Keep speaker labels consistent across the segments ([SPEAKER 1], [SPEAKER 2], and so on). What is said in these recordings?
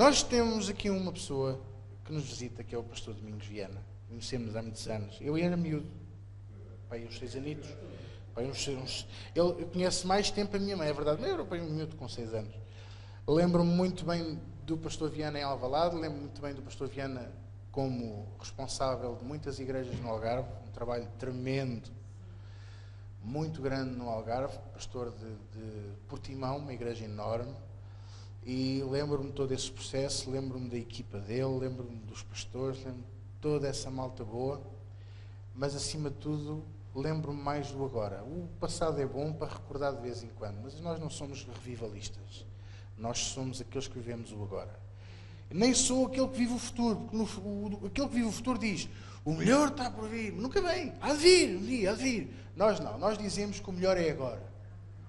[SPEAKER 1] nós temos aqui uma pessoa que nos visita, que é o pastor Domingos Viana. Conhecemos há muitos anos. Eu era miúdo, pai, uns 6 anitos. Ele conhece mais tempo a minha mãe, é verdade, mas eu era pai, um miúdo com 6 anos. Lembro-me muito bem do pastor Viana em Alvalade, lembro-me muito bem do pastor Viana como responsável de muitas igrejas no Algarve, um trabalho tremendo, muito grande no Algarve, pastor de Portimão, uma igreja enorme, e lembro-me de todo esse processo, lembro-me da equipa dele, lembro-me dos pastores, lembro-me de toda essa malta boa, mas acima de tudo lembro-me mais do agora. O passado é bom para recordar de vez em quando, mas nós não somos revivalistas, nós somos aqueles que vivemos o agora. Nem sou aquele que vive o futuro, porque aquele que vive o futuro diz, o melhor está por vir, nunca vem, há de vir, um dia, há de vir. Nós não, nós dizemos que o melhor é agora.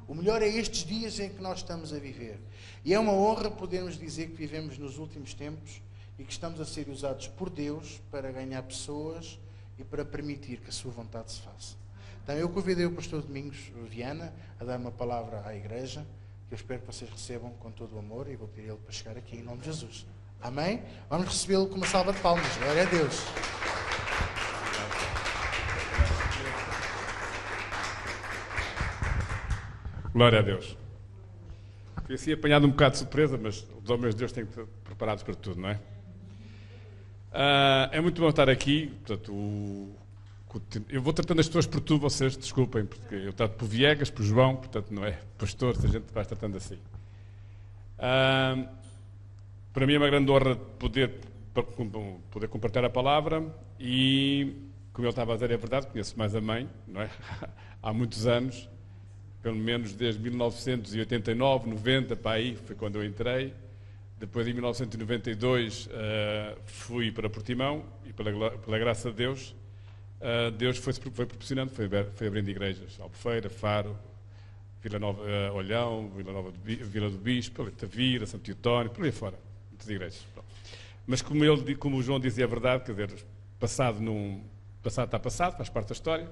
[SPEAKER 1] O melhor é estes dias em que nós estamos a viver. E é uma honra podermos dizer que vivemos nos últimos tempos e que estamos a ser usados por Deus para ganhar pessoas e para permitir que a sua vontade se faça. Então eu convidei o pastor Domingos Viana a dar uma palavra à igreja, que eu espero que vocês recebam com todo o amor, e vou pedir ele para chegar aqui em nome de Jesus. Amém? Vamos recebê-lo com uma salva de palmas. Glória a Deus.
[SPEAKER 2] Glória a Deus. Fui assim apanhado um bocado de surpresa, mas os homens de Deus têm que estar preparados para tudo, não é? É muito bom estar aqui. Portanto, eu vou tratando as pessoas por tu, vocês desculpem, porque eu trato por Viegas, por João, portanto não é pastor, se a gente vai tratando assim. Para mim é uma grande honra poder compartilhar a palavra e, como ele estava a dizer, é verdade, conheço mais a mãe, não é? Há muitos anos, pelo menos desde 1989, 90, para aí, foi quando eu entrei. Depois, em 1992, fui para Portimão e, pela graça de Deus, Deus foi proporcionando, foi abrindo igrejas, Albufeira, Faro, Vila Nova, Olhão, Vila do Bispo, Tavira, Santo Teotónio, por aí fora, muitas igrejas. Mas como o João dizia, é verdade, quer dizer, passado está passado, faz parte da história.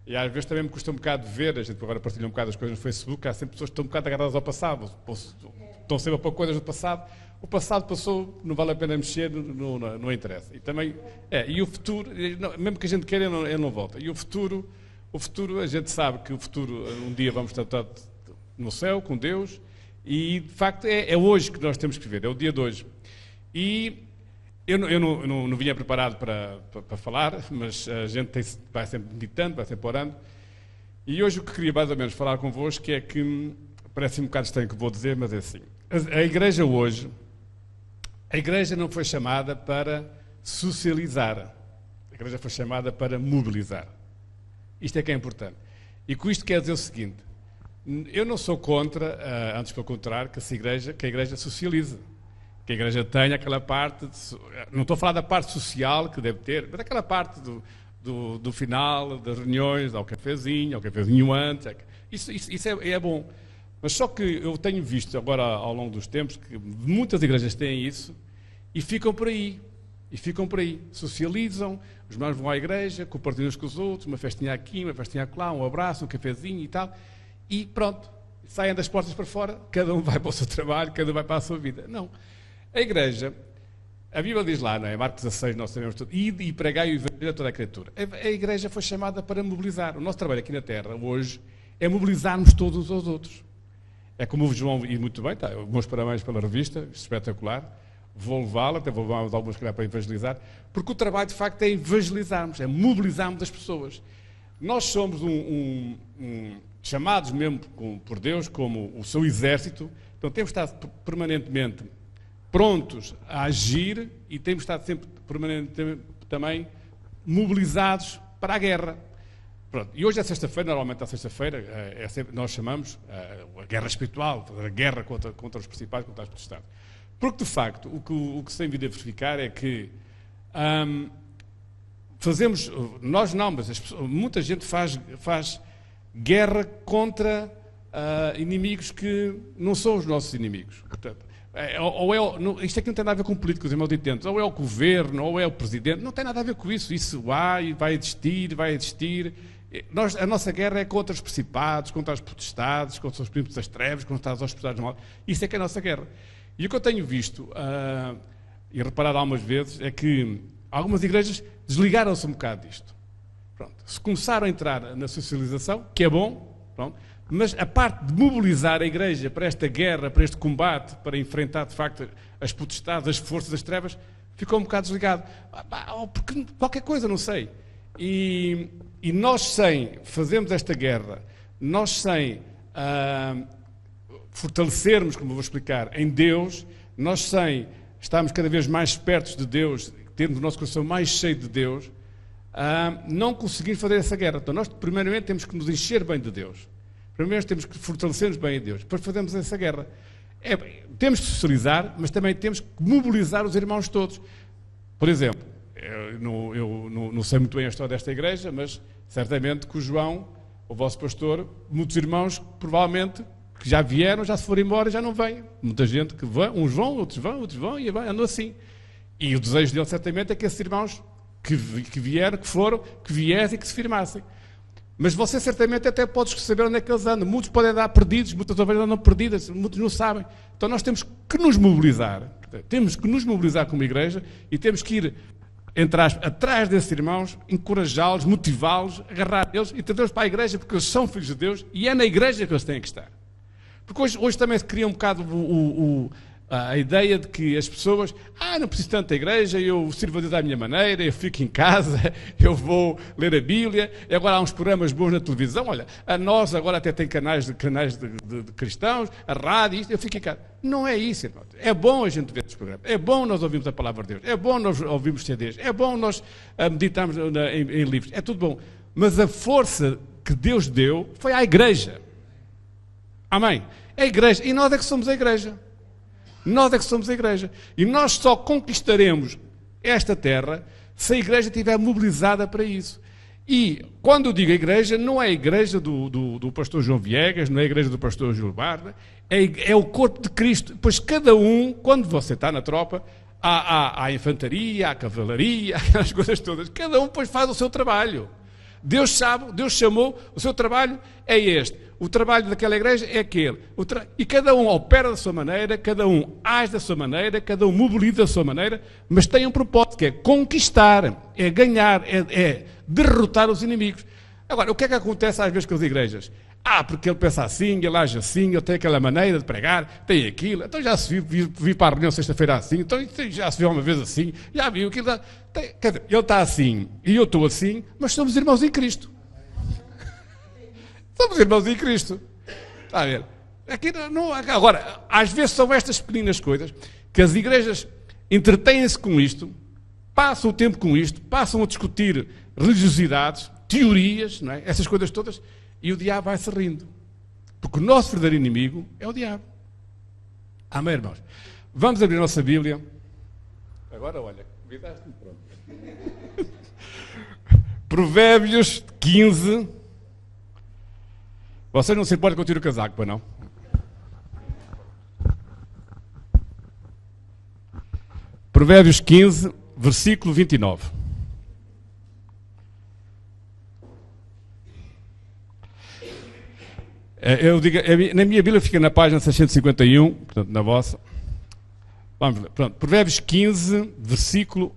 [SPEAKER 2] E às vezes também me custa um bocado ver, a gente agora partilha um bocado as coisas no Facebook, há sempre pessoas que estão um bocado agarradas ao passado, estão sempre a pôr coisas do passado. O passado passou, não vale a pena mexer, não interessa. E também, e o futuro, mesmo que a gente queira, ele não volta. E o futuro, a gente sabe que o futuro, um dia vamos estar no céu, com Deus, e de facto é hoje que nós temos que viver, é o dia de hoje. E eu não vinha preparado para falar, mas a gente vai sempre meditando, vai sempre orando. E hoje o que queria mais ou menos falar convosco é que, parece um bocado estranho o que vou dizer, mas é assim. A igreja hoje, a igreja não foi chamada para socializar. A igreja foi chamada para mobilizar. Isto é que é importante. E com isto quer dizer o seguinte, eu não sou contra, antes pelo contrário, que a igreja socialize. Que a igreja tenha aquela parte, não estou a falar da parte social que deve ter, mas aquela parte do final, das reuniões, ao cafezinho antes. Isso é bom. Mas só que eu tenho visto agora ao longo dos tempos que muitas igrejas têm isso e ficam por aí. Socializam, os irmãos vão à igreja, compartilham uns com os outros, uma festinha aqui, uma festinha acolá, um abraço, um cafezinho e tal. E pronto, saem das portas para fora, cada um vai para o seu trabalho, cada um vai para a sua vida. Não. A igreja, a Bíblia diz lá, não é? Marcos 16, nós sabemos tudo, e pregai o evangelho a toda a criatura. A igreja foi chamada para mobilizar. O nosso trabalho aqui na Terra, hoje, é mobilizarmos todos uns aos outros. É como o João, e muito bem, tá, meus parabéns pela revista, espetacular. Vou levá-la, até vou levar algumas para evangelizar, porque o trabalho, de facto, é evangelizarmos, é mobilizarmos as pessoas. Nós somos chamados mesmo por Deus como o seu exército, então temos de estar permanentemente prontos a agir e temos de estar sempre permanentemente também mobilizados para a guerra. Pronto. E hoje é sexta-feira, normalmente à sexta-feira, nós chamamos a guerra espiritual, a guerra contra os principais, contra as potestades. Porque, de facto, o que se tem vindo a verificar é que nós não, mas muita gente faz guerra contra inimigos que não são os nossos inimigos. Portanto, isto aqui não tem nada a ver com políticos, irmãos de tentos, ou é o governo, ou é o presidente, não tem nada a ver com isso. Isso vai existir. A nossa guerra é contra os principados, contra as potestades, contra os príncipes das trevas, contra as hospedades do mal. Isso é que é a nossa guerra. E o que eu tenho visto, e reparado algumas vezes, é que algumas igrejas desligaram-se um bocado disto. Pronto. Se começaram a entrar na socialização, que é bom, pronto, mas a parte de mobilizar a igreja para esta guerra, para este combate, para enfrentar de facto as potestades, as forças das trevas, ficou um bocado desligado. Porque qualquer coisa, não sei. E nós sem fazermos esta guerra, nós sem fortalecermos, como eu vou explicar, em Deus, nós sem estarmos cada vez mais perto de Deus, termos o nosso coração mais cheio de Deus, não conseguimos fazer essa guerra. Então nós primeiramente temos que nos encher bem de Deus. Primeiro temos que fortalecer-nos bem em Deus. Depois fazemos essa guerra. Temos que socializar, mas também temos que mobilizar os irmãos todos. Por exemplo, eu não sei muito bem a história desta igreja, mas certamente que o João, o vosso pastor, muitos irmãos provavelmente que já vieram, já se foram embora, já não vêm. Muita gente que vão, uns vão, outros vão e andam assim. E o desejo dele certamente é que esses irmãos que vieram, que foram, que viessem e que se firmassem. Mas você certamente até pode saber onde é que eles andam. Muitos podem andar perdidos, muitas ovelhas andam perdidas, muitos não sabem. Então nós temos que nos mobilizar. Temos que nos mobilizar como igreja e temos que ir atrás desses irmãos, encorajá-los, motivá-los, agarrar eles e trazê-los para a igreja porque eles são filhos de Deus e é na igreja que eles têm que estar. Porque hoje também se cria um bocado a ideia de que as pessoas, não preciso tanto da igreja, eu sirvo a Deus à minha maneira, eu fico em casa, eu vou ler a Bíblia, e agora há uns programas bons na televisão, olha, a nós agora até tem canais de cristãos, a rádio, isto, eu fico em casa. Não é isso, irmão. É bom a gente ver estes programas, é bom nós ouvirmos a palavra de Deus, é bom nós ouvirmos CDs, é bom nós meditarmos em livros, é tudo bom. Mas a força que Deus deu foi à igreja. Amém? É a igreja, e nós é que somos a igreja. Nós é que somos a igreja. E nós só conquistaremos esta terra se a igreja estiver mobilizada para isso. E quando eu digo a igreja, não é a igreja do pastor João Viegas, não é a igreja do pastor Gilbarda, é o corpo de Cristo. Pois cada um, quando você está na tropa, há a infantaria, há a cavalaria, aquelas coisas todas. Cada um depois faz o seu trabalho. Deus sabe, Deus chamou, o seu trabalho é este. O trabalho daquela igreja é aquele. E cada um opera da sua maneira, cada um age da sua maneira, cada um mobiliza da sua maneira, mas tem um propósito, que é conquistar, é ganhar, é derrotar os inimigos. Agora, o que é que acontece às vezes com as igrejas? Porque ele pensa assim, ele age assim, ele tem aquela maneira de pregar, tem aquilo. Então já se vi para a reunião sexta-feira assim, então já se viu uma vez assim, já viu aquilo. Quer dizer, ele está assim e eu estou assim, mas somos irmãos em Cristo. Somos irmãos em Cristo. Está a ver? Agora, às vezes são estas pequenas coisas que as igrejas entretêm-se com isto, passam o tempo com isto, passam a discutir religiosidades, teorias, não é? Essas coisas todas, e o diabo vai-se rindo. Porque o nosso verdadeiro inimigo é o diabo. Amém, irmãos? Vamos abrir a nossa Bíblia. Agora, olha, convidaste-me, pronto. Provérbios 15. Vocês não se importam que eu tire o casaco, pois não? Provérbios 15, versículo 29. Eu digo, na minha Bíblia fica na página 651, portanto na vossa. Vamos ler. Pronto, Provérbios 15, versículo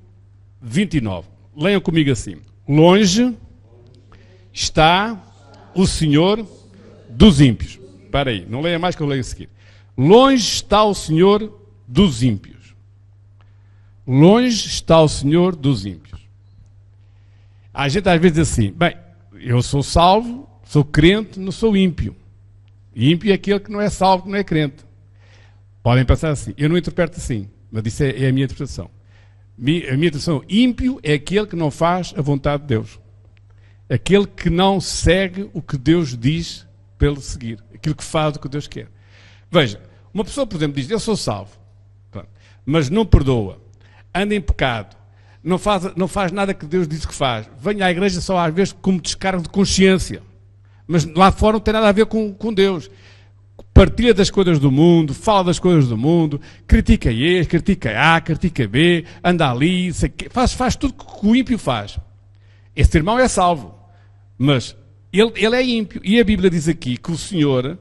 [SPEAKER 2] 29. Leiam comigo assim. Longe está o Senhor dos ímpios. Espera aí, não leia mais que eu leio a seguir. Longe está o Senhor dos ímpios. Longe está o Senhor dos ímpios. A gente às vezes diz assim, bem, eu sou salvo, sou crente, não sou ímpio. Ímpio é aquele que não é salvo, que não é crente. Podem pensar assim. Eu não interpreto assim, mas isso é a minha interpretação. A minha interpretação, ímpio é aquele que não faz a vontade de Deus. Aquele que não segue o que Deus diz para ele seguir. Aquilo que faz o que Deus quer. Veja, uma pessoa, por exemplo, diz, eu sou salvo, mas não perdoa, anda em pecado, não faz nada que Deus diz que faz. Vem à igreja só às vezes como descargo de consciência. Mas lá fora não tem nada a ver com Deus. Partilha das coisas do mundo, fala das coisas do mundo, critica este, critica A, critica B, anda ali, faz tudo que o ímpio faz. Esse irmão é salvo, mas ele é ímpio. E a Bíblia diz aqui que o Senhor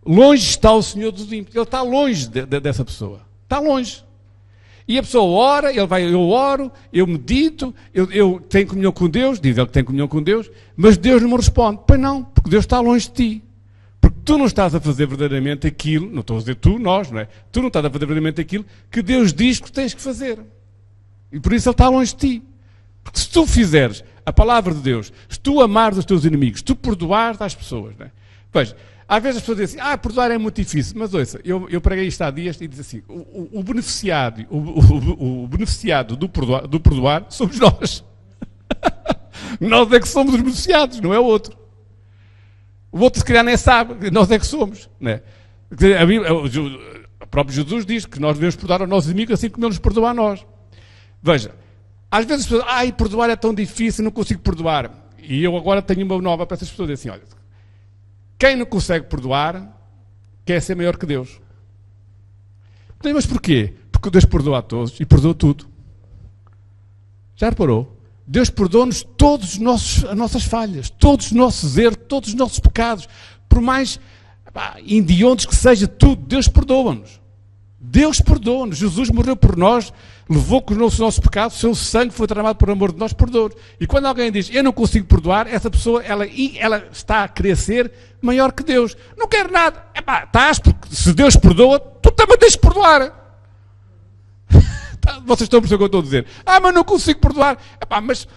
[SPEAKER 2] Longe está o Senhor dos ímpios. Ele está longe dessa pessoa. Está longe. E a pessoa ora, eu oro, eu medito, eu tenho comunhão com Deus, diz ele que tem comunhão com Deus, mas Deus não me responde. Pois não, porque Deus está longe de ti. Porque tu não estás a fazer verdadeiramente aquilo, não estou a dizer tu, nós, não é? Tu não estás a fazer verdadeiramente aquilo que Deus diz que tens que fazer. E por isso Ele está longe de ti. Porque se tu fizeres a palavra de Deus, se tu amares os teus inimigos, se tu perdoares às pessoas, não é? Veja, às vezes as pessoas dizem assim, perdoar é muito difícil, mas ouça, eu preguei isto há dias e disse assim, o beneficiado do perdoar somos nós. Nós é que somos os beneficiados, não é o outro. O outro se calhar nem sabe, nós é que somos. Não é? O próprio Jesus diz que nós devemos perdoar aos nossos inimigos assim como Ele nos perdoa a nós. Veja, às vezes as pessoas, perdoar é tão difícil, não consigo perdoar. E eu agora tenho uma nova para essas pessoas, assim, olha, quem não consegue perdoar quer ser maior que Deus. Mas porquê? Porque Deus perdoa a todos e perdoa tudo. Já reparou? Deus perdoa-nos todas as nossas falhas, todos os nossos erros, todos os nossos pecados. Por mais indiondos que seja, tudo, Deus perdoa-nos. Deus perdoa-nos. Jesus morreu por nós, levou com os nossos pecados, o seu sangue foi derramado por amor de nós, perdoa-nos. E quando alguém diz, eu não consigo perdoar, essa pessoa, ela está a querer ser maior que Deus. Não quer nada. Estás, porque se Deus perdoa, tu também tens de perdoar. Vocês estão a perceber o que eu estou a dizer? Mas não consigo perdoar. Mas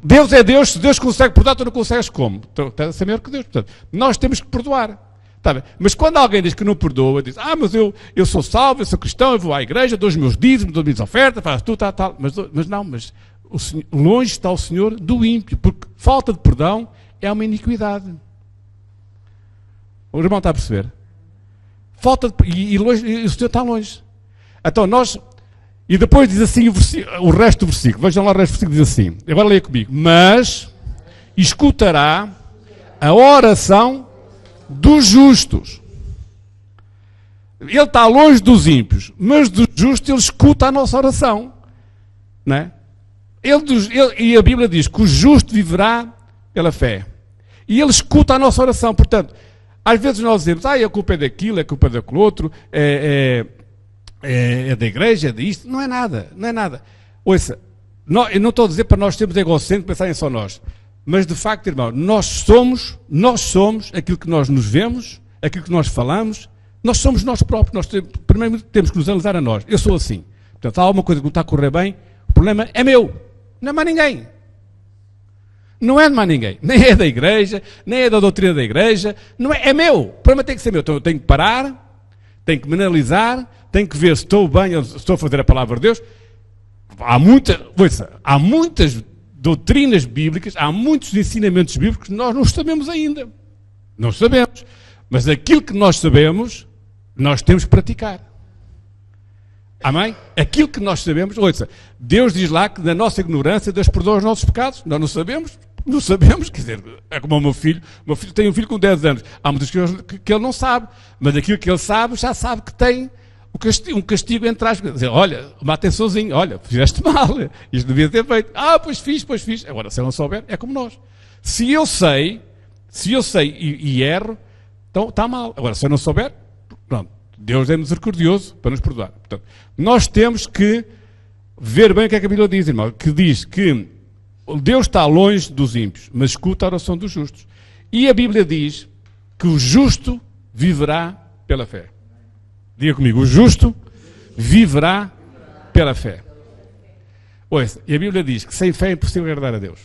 [SPEAKER 2] Deus é Deus, se Deus consegue perdoar, tu não consegues como? Então, estás a ser maior que Deus. Portanto, nós temos que perdoar. Tá bem? Mas quando alguém diz que não perdoa, diz, mas eu sou salvo, eu sou cristão, eu vou à igreja, dou os meus dízimos, dou as minhas ofertas, faço tudo, tal. Mas não, o Senhor, longe está o Senhor do ímpio, porque falta de perdão é uma iniquidade. O irmão está a perceber? E o Senhor está longe. Então nós... E depois diz assim o resto do versículo. Vejam lá o resto do versículo, diz assim. Agora leia comigo. Mas escutará a oração dos justos. Ele está longe dos ímpios, mas dos justos ele escuta a nossa oração. Não é? E a Bíblia diz que o justo viverá pela fé. E ele escuta a nossa oração. Portanto, às vezes nós dizemos, a culpa é daquilo, a culpa é daquele outro, é da igreja, é disto, não é nada, não é nada. Ouça, eu não estou a dizer para nós termos egocêntrico pensarem só nós, mas de facto, irmão, nós somos aquilo que nós nos vemos, aquilo que nós falamos, nós somos nós próprios, primeiro temos que nos analisar a nós. Eu sou assim, portanto, há alguma coisa que não está a correr bem, o problema é meu, não é mais ninguém. Não é de mais ninguém, nem é da igreja, nem é da doutrina da igreja, não é meu, o problema tem que ser meu, então eu tenho que parar, tenho que me analisar, tenho que ver se estou bem, se estou a fazer a palavra de Deus. Há muitas doutrinas bíblicas, há muitos ensinamentos bíblicos que nós não sabemos ainda. Não sabemos. Mas aquilo que nós sabemos, nós temos que praticar. Amém? Aquilo que nós sabemos, ouça, Deus diz lá que na nossa ignorância Deus perdoa os nossos pecados. Nós não sabemos, quer dizer, é como o meu filho tem um filho com 10 anos. Há muitas coisas que ele não sabe, mas aquilo que ele sabe, já sabe que tem um castigo entre aspas, dizer, olha, uma atençãozinha, olha, fizeste mal, isto devia ter feito, pois fiz. Agora, se ele não souber, é como nós. Se eu sei e erro, então está mal. Agora, se eu não souber, pronto, Deus é misericordioso para nos perdoar. Portanto, nós temos que ver bem o que é que a Bíblia diz, irmão, que diz que Deus está longe dos ímpios, mas escuta a oração dos justos. E a Bíblia diz que o justo viverá pela fé. Diga comigo, o justo viverá pela fé. Ouça, e a Bíblia diz que sem fé é impossível agradar a Deus.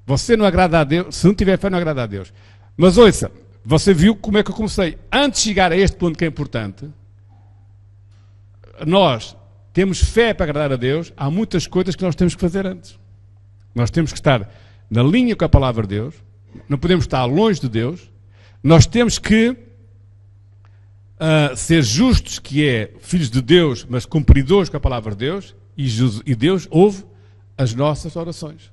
[SPEAKER 2] Você não agrada a Deus, se não tiver fé não agrada a Deus. Mas ouça, você viu como é que eu comecei. Antes de chegar a este ponto que é importante, nós temos fé para agradar a Deus, há muitas coisas que nós temos que fazer antes. Nós temos que estar na linha com a palavra de Deus, não podemos estar longe de Deus, nós temos que ser justos, que é filhos de Deus, mas cumpridores com a palavra de Deus, e Deus ouve as nossas orações.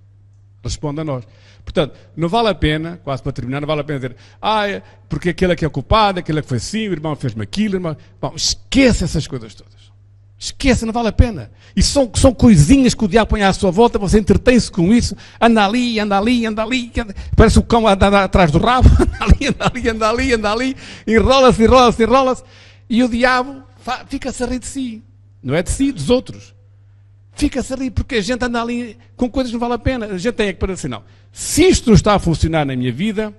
[SPEAKER 2] Responde a nós. Portanto, não vale a pena, quase para terminar, não vale a pena dizer, porque aquele é que é culpado, aquele é que foi assim, o irmão fez-me aquilo, irmão. Bom, esqueça essas coisas todas.
[SPEAKER 3] Esqueça, não vale a pena. E são coisinhas que o diabo põe à sua volta, você entretém-se com isso, anda ali, parece o cão anda atrás do rabo, anda ali, enrola-se, e o diabo fica-se a rir de si. Não é de si, dos outros. Fica-se a rir, porque a gente anda ali com coisas que não vale a pena. A gente tem que parar assim, não. Se isto não está a funcionar na minha vida,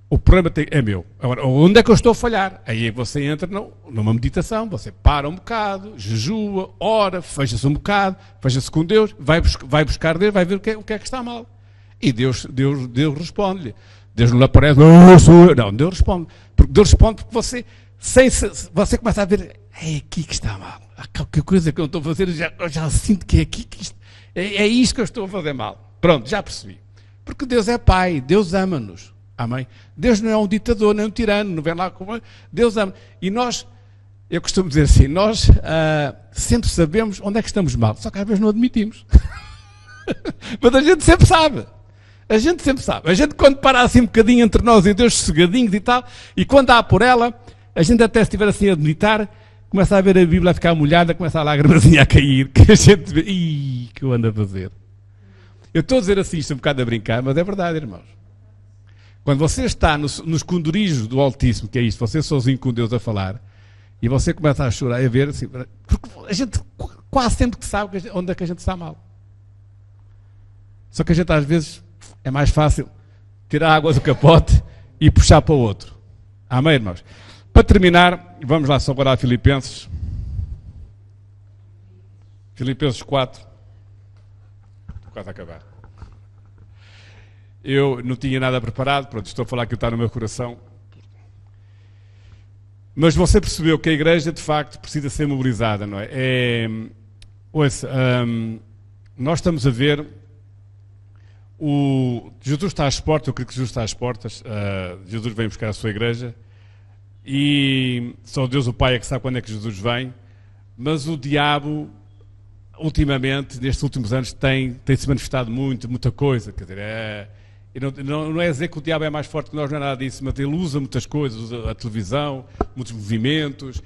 [SPEAKER 3] o problema é meu. Agora, onde é que eu estou a falhar? Aí você entra numa meditação, você para um bocado, jejua, ora, fecha-se um bocado, fecha-se com Deus, vai buscar Deus, vai ver o que é que está mal. E Deus responde-lhe. Deus não lhe aparece, não sou eu. Não, Deus responde. Porque Deus responde porque você começa a ver, é aqui que está mal. Qualquer coisa que eu estou a fazer, eu já sinto que é aqui que é isto que eu estou a fazer mal. Pronto, já percebi. Porque Deus é Pai, Deus ama-nos. Amém? Deus não é um ditador, nem um tirano, não vem lá como... Deus ama. E nós, eu costumo dizer assim, nós sempre sabemos onde é que estamos mal, só que às vezes não admitimos. Mas a gente sempre sabe. A gente quando para assim um bocadinho entre nós e Deus, sossegadinhos e tal, e quando há por ela, a gente até se estiver assim a meditar, começa a ver a Bíblia a ficar molhada, começa a lágrimazinha a cair, que a gente vê, que eu ando a fazer. Eu estou a dizer assim isto um bocado a brincar, mas é verdade, irmãos. Quando você está nos esconderijos do Altíssimo, que é isto, você sozinho com Deus a falar, e você começa a chorar e a ver, assim, porque a gente quase sempre que sabe onde é que a gente está mal. Só que a gente às vezes é mais fácil tirar a água do capote e puxar para o outro. Amém, irmãos? Para terminar, vamos lá só agora a Filipenses. Filipenses 4. Estou quase a acabar. Eu não tinha nada preparado, pronto, estou a falar que está no meu coração. Mas você percebeu que a igreja, de facto, precisa ser mobilizada, não é? Ouça, nós estamos a ver, Jesus está às portas, eu creio que Jesus está às portas, Jesus vem buscar a sua igreja, e só Deus o Pai é que sabe quando é que Jesus vem, mas o diabo, ultimamente, nestes últimos anos, tem-se manifestado muita coisa, quer dizer, não é dizer que o diabo é mais forte que nós, não é nada disso, mas ele usa muitas coisas, usa a televisão, muitos movimentos,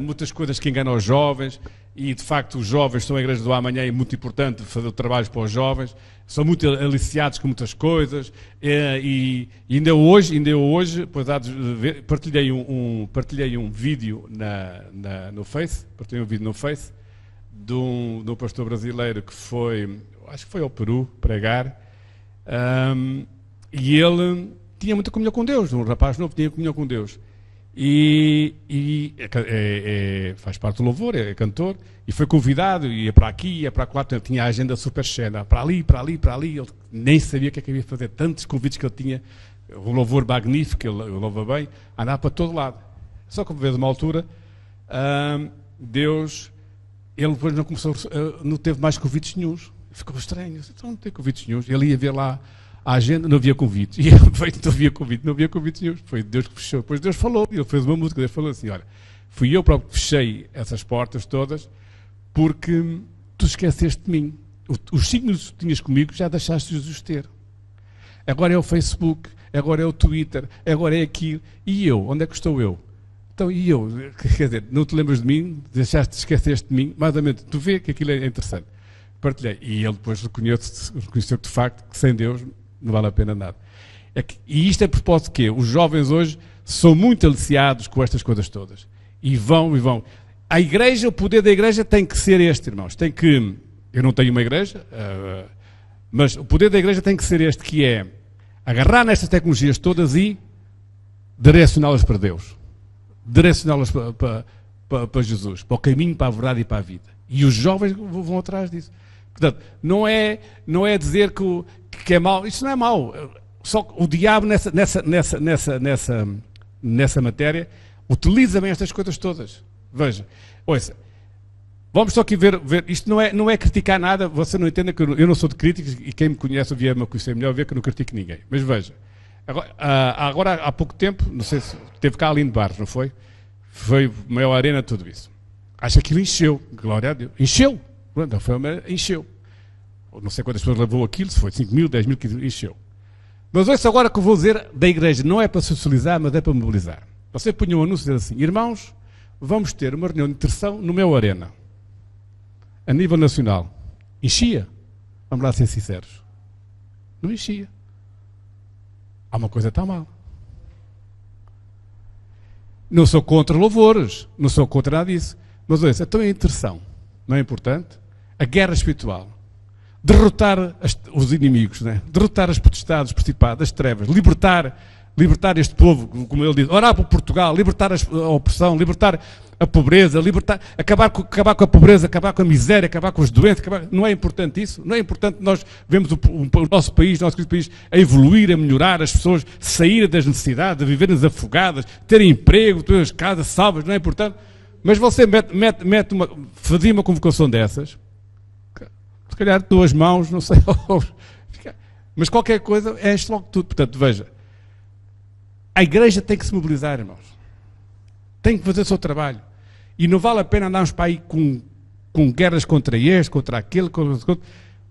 [SPEAKER 3] muitas coisas que enganam os jovens, e de facto os jovens são a igreja do amanhã, e é muito importante fazer trabalhos para os jovens, são muito aliciados com muitas coisas, e ainda hoje pois, partilhei um vídeo no Face, de um pastor brasileiro que foi, acho que foi ao Peru pregar, e ele tinha muita comunhão com Deus, um rapaz novo tinha comunhão com Deus, e faz parte do louvor, é cantor, e foi convidado, ia para aqui, ia para lá, tinha a agenda super cheia, para ali, ele nem sabia o que é que havia de fazer, tantos convites que ele tinha, o louvor magnífico, ele louva bem, andava para todo lado. Só que, uma altura, Deus, ele depois não teve mais convites nenhuns. Ficou estranho, então não tem convites nenhuns. Ele ia ver lá a agenda, não havia convites. E ele veio, não havia convites nenhums. Foi Deus que fechou. Depois Deus falou, ele fez uma música, Deus falou assim, olha, fui eu próprio que fechei essas portas todas, porque tu esqueceste de mim. Os signos que tinhas comigo já deixaste de os ter. Agora é o Facebook, agora é o Twitter, agora é aquilo. E eu? Onde é que estou eu? Então, e eu? Quer dizer, não te lembras de mim? Esqueceste de mim? Mais ou menos, tu vê que aquilo é interessante. Partilhei. E ele depois reconheceu que de facto que sem Deus não vale a pena nada. E isto é por propósito de quê? Os jovens hoje são muito aliciados com estas coisas todas. E vão. A igreja, o poder da igreja tem que ser este, irmãos. Eu não tenho uma igreja, mas o poder da igreja tem que ser este, que é agarrar nestas tecnologias todas e direcioná-las para Deus. Direcioná-las para Jesus, para o caminho, para a verdade e para a vida. E os jovens vão atrás disso. Portanto, não é dizer que é mau. Isso não é mau. Só que o diabo nessa matéria utiliza bem estas coisas todas. Veja, ouça, vamos só aqui ver isto não é criticar nada, você não entenda que eu não sou de críticas, e quem me conhece ou vier-me a conhecer melhor vê que eu não critico ninguém. Mas veja, agora há pouco tempo, não sei se teve cá Aline Barros, não foi? Foi maior arena, tudo isso. Acho que aquilo encheu, glória a Deus. Encheu. Encheu. Não sei quantas pessoas levou aquilo, se foi 5 mil, 10 mil, encheu. Mas ouça agora que eu vou dizer da igreja, não é para socializar, mas é para mobilizar. Você punha um anúncio e diz assim, irmãos, vamos ter uma reunião de intercessão no meu arena. a nível nacional, enchia. Vamos lá ser sinceros. Não enchia. Há uma coisa que está mal. Não sou contra louvores, não sou contra nada disso. Mas olha, então a intercessão, não é importante? A guerra espiritual. Derrotar os inimigos, né? Derrotar as potestades, os principados, as trevas, libertar este povo, como ele diz, orar por Portugal, libertar a opressão, libertar a pobreza, acabar com a pobreza, acabar com a miséria, acabar com os doentes. Não é importante isso? Não é importante nós vemos o nosso país, o nosso querido país, a evoluir, a melhorar, as pessoas saírem das necessidades, a viverem desafogadas, terem emprego, ter as casas salvas, não é importante? Mas você fazia uma convocação dessas, se calhar 2 mãos, não sei, mas qualquer coisa é isto logo tudo. Portanto, veja, a igreja tem que se mobilizar, irmãos. Tem que fazer o seu trabalho. E não vale a pena andarmos para aí com guerras contra este, contra aquele, contra...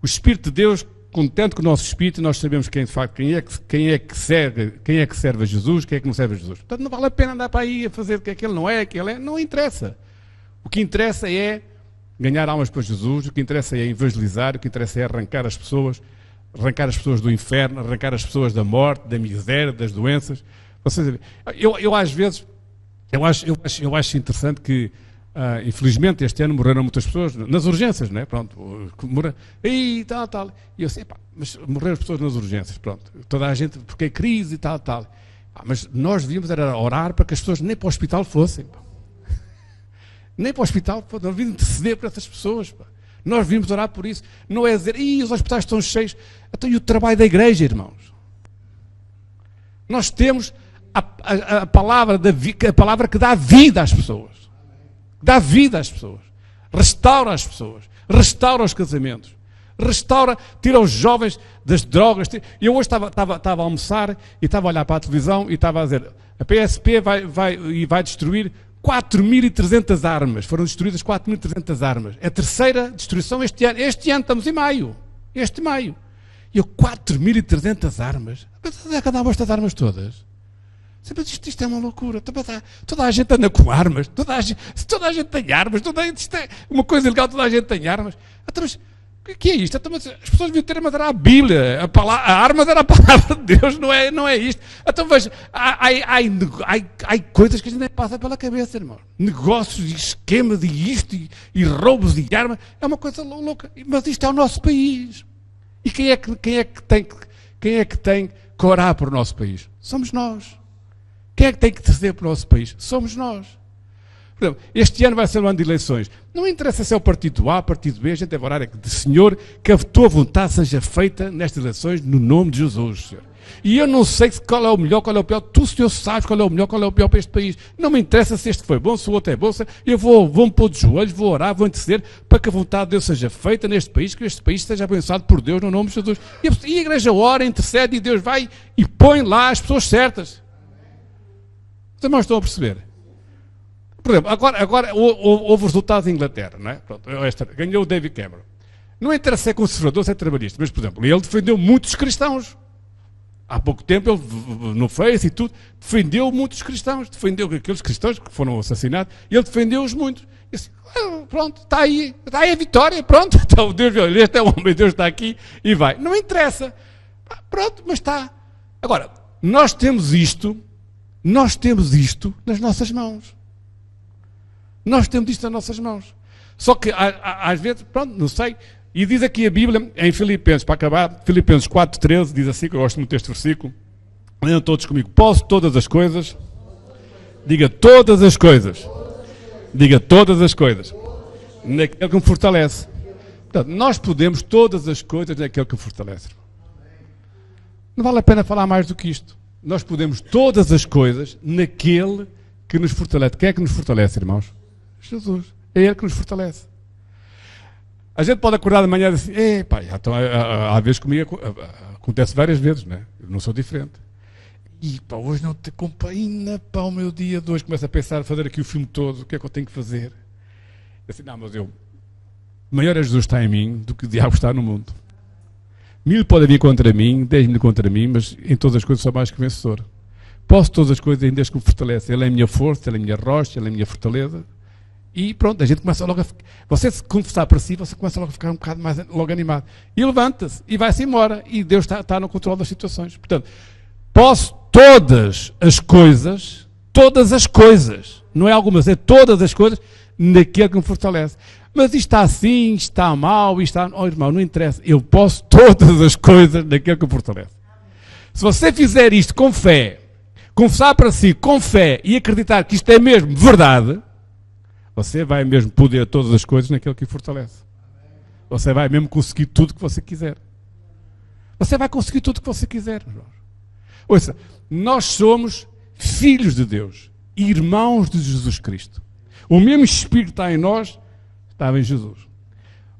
[SPEAKER 3] O Espírito de Deus, contente com o nosso Espírito, nós sabemos quem é que serve a Jesus, quem é que não serve a Jesus. Portanto, não vale a pena andar para aí a fazer o que aquele não é, aquele é. Não interessa. O que interessa é ganhar almas para Jesus, o que interessa é evangelizar, o que interessa é arrancar as pessoas do inferno, arrancar as pessoas da morte, da miséria, das doenças. Eu às vezes, eu acho interessante que, infelizmente, este ano morreram muitas pessoas nas urgências, não é? Pronto, e tal. E eu sei, mas morreram as pessoas nas urgências, pronto. Toda a gente, porque é crise e tal. Mas nós devíamos era orar para que as pessoas nem para o hospital fossem. Nem para o hospital, nós devíamos interceder por essas pessoas. Nós devíamos orar por isso. Não é dizer, os hospitais estão cheios. Então, e o trabalho da igreja, irmãos? Nós temos a palavra que dá vida às pessoas. Dá vida às pessoas. Restaura as pessoas. Restaura os casamentos. Tira os jovens das drogas. Eu hoje estava a almoçar e estava a olhar para a televisão e estava a dizer, a PSP vai destruir 4.300 armas. Foram destruídas 4.300 armas. É a terceira destruição este ano. Este ano, estamos em maio. E eu, 4.300 armas? Onde é que andavam estas armas todas? Mas isto é uma loucura. Toda a gente anda com armas. Se toda a gente tem armas, isto é uma coisa ilegal, toda a gente tem armas. Então, mas o que é isto? Então, mas as pessoas deviam ter, mas era a Bíblia. A arma era a palavra de Deus, não é isto. Então veja, há coisas que a gente nem passa pela cabeça, irmão. Negócios e esquemas e isto e roubos de armas. É uma coisa louca. Mas isto é o nosso país. E quem é que tem que orar por o nosso país? Somos nós. Quem é que tem que interceder para o nosso país? Somos nós. Por exemplo, este ano vai ser um ano de eleições. Não interessa se é o partido A, o partido B, a gente deve orar Senhor, que a tua vontade seja feita nestas eleições no nome de Jesus, Senhor. E eu não sei qual é o melhor, qual é o pior. Tu, Senhor, sabes qual é o melhor, qual é o pior para este país. Não me interessa se este foi bom, se o outro é bom. Eu vou-me pôr de joelhos, vou orar, vou interceder para que a vontade de Deus seja feita neste país, que este país seja abençoado por Deus no nome de Jesus. E a igreja ora, intercede e Deus vai e põe lá as pessoas certas. Os irmãos estão a perceber? Por exemplo, agora houve os resultados em Inglaterra, não é? Pronto, ganhou o David Cameron. Não interessa se é conservador, se é trabalhista, mas, por exemplo, ele defendeu muitos cristãos. Há pouco tempo, ele, no Face e tudo, defendeu muitos cristãos, defendeu aqueles cristãos que foram assassinados, e ele defendeu-os muitos. E assim, pronto, está aí a vitória, pronto, então Deus, este é o homem, Deus está aqui e vai. Não interessa. Pronto, mas está. Agora, nós temos isto nas nossas mãos. Só que, às vezes, pronto, não sei. E diz aqui a Bíblia, em Filipenses, para acabar, Filipenses 4,13, diz assim, que eu gosto muito deste versículo. Leiam todos comigo. Posso todas as coisas. Diga todas as coisas. Naquele que me fortalece. Portanto, nós podemos todas as coisas naquele que me fortalece. Não vale a pena falar mais do que isto. Nós podemos todas as coisas naquele que nos fortalece. Quem é que nos fortalece, irmãos? Jesus. É Ele que nos fortalece. A gente pode acordar de manhã e dizer assim, então, há vezes comigo, acontece várias vezes, né? Eu não sou diferente. E hoje não te acompanha, o meu dia de hoje. Começo a pensar, fazer aqui o filme todo, o que é que eu tenho que fazer? Eu assim, não, mas maior é Jesus está em mim do que o diabo está no mundo. 1000 podem vir contra mim, 10.000 contra mim, mas em todas as coisas sou mais que vencedor. Posso todas as coisas em Deus que me fortalece. Ele é a minha força, Ele é a minha rocha, Ele é a minha fortaleza. E pronto, a gente começa logo a ficar... Você se confessar para si, você começa logo a ficar um bocado mais logo animado. E levanta-se, e vai-se embora. E Deus está no controle das situações. Portanto, posso todas as coisas, não é algumas, é todas as coisas, naquele que me fortalece. Mas isto está assim, isto está mal, isto está... Oh, irmão, não interessa. Eu posso todas as coisas naquele que me fortalece. Se você fizer isto com fé, confessar para si com fé e acreditar que isto é mesmo verdade, você vai mesmo poder todas as coisas naquele que o fortalece. Você vai mesmo conseguir tudo que você quiser. Você vai conseguir tudo que você quiser. Ouça, nós somos filhos de Deus, irmãos de Jesus Cristo. O mesmo Espírito está em nós, estava em Jesus.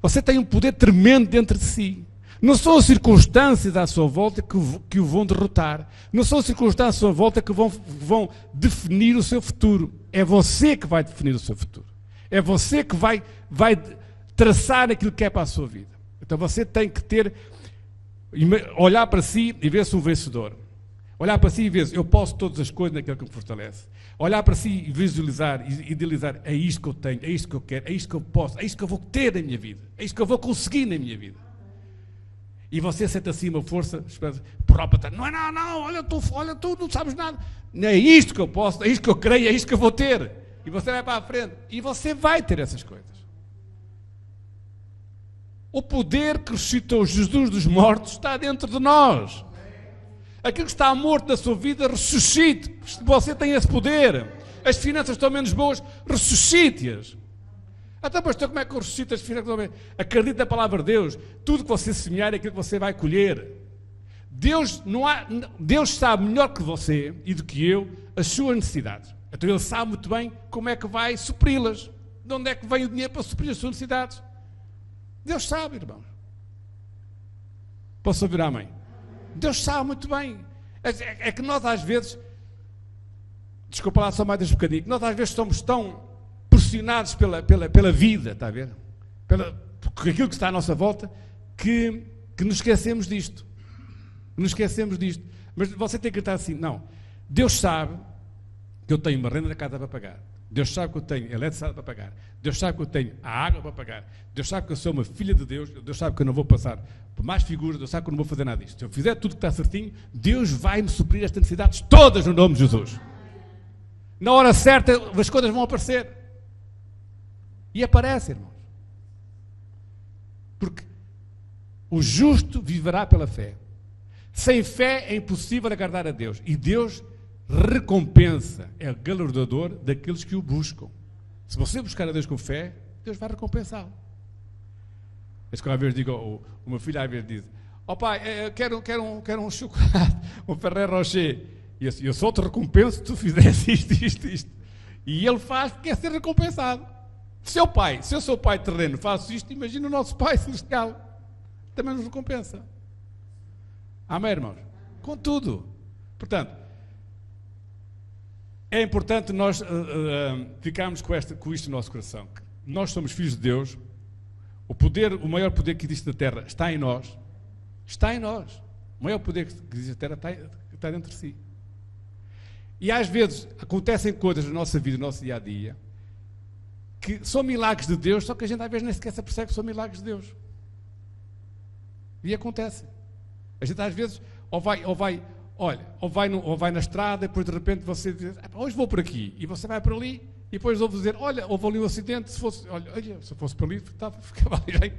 [SPEAKER 3] Você tem um poder tremendo dentro de si. Não são as circunstâncias à sua volta que o vão derrotar. Não são as circunstâncias à sua volta que vão definir o seu futuro. É você que vai definir o seu futuro. É você que vai traçar aquilo que é para a sua vida. Então você tem que olhar para si e ver-se um vencedor. Olhar para si e ver-se, eu posso todas as coisas naquilo que me fortalece. Olhar para si e visualizar, e idealizar, é isto que eu tenho, é isto que eu quero, é isto que eu posso, é isto que eu vou ter na minha vida, é isto que eu vou conseguir na minha vida. E você sente assim uma força própria, não, olha tu não sabes nada. É isto que eu posso, é isto que eu creio, é isto que eu vou ter. E você vai para a frente, e você vai ter essas coisas. O poder que ressuscitou Jesus dos mortos está dentro de nós. Aquilo que está morto na sua vida, ressuscite. Você tem esse poder. As finanças estão menos boas, ressuscite-as. Então, pastor, como é que eu ressuscito as finanças? Acredite na palavra de Deus. Tudo que você semear é aquilo que você vai colher. Deus sabe melhor que você e do que eu as suas necessidades. Então Ele sabe muito bem como é que vai supri-las. De onde é que vem o dinheiro para suprir as suas necessidades? Deus sabe, irmãos. Posso ouvir amém? Deus sabe muito bem. É que nós às vezes, desculpa lá só mais um bocadinho, nós às vezes somos tão pressionados pela vida, está a ver? Por aquilo que está à nossa volta, que nos esquecemos disto. Mas você tem que estar assim, não. Deus sabe que eu tenho uma renda da casa para pagar. Deus sabe que eu tenho eletricidade para pagar. Deus sabe que eu tenho a água para pagar. Deus sabe que eu sou uma filha de Deus. Deus sabe que eu não vou passar por mais figuras. Deus sabe que eu não vou fazer nada disto. Se eu fizer tudo que está certinho, Deus vai me suprir estas necessidades todas no nome de Jesus. Na hora certa, as coisas vão aparecer. E aparecem, irmãos. Porque o justo viverá pela fé. Sem fé é impossível agradar a Deus. E Deus recompensa, é galardoador daqueles que o buscam. Se você buscar a Deus com fé, Deus vai recompensá-lo. Mas quando às vezes digo, o meu filho às vezes diz, pai, eu quero um chocolate, um Ferrero Rocher. E eu só te recompenso se tu fizesse isto. E ele faz porque quer ser recompensado. Se eu sou pai terreno, faço isto, imagina o nosso Pai Celestial. Também nos recompensa. Amém, irmãos? Contudo, portanto, é importante nós ficarmos com isto no nosso coração. Nós somos filhos de Deus. O maior poder que existe na terra está em nós. Está em nós. O maior poder que existe na terra está dentro de si. E às vezes acontecem coisas na nossa vida, no nosso dia a dia, que são milagres de Deus, só que a gente às vezes nem sequer se percebe que são milagres de Deus. E acontece. A gente às vezes ou vai na estrada e depois de repente você diz, hoje vou por aqui, e você vai por ali e depois ouve dizer, olha, houve ali um acidente, se eu fosse para ali, ficava ali,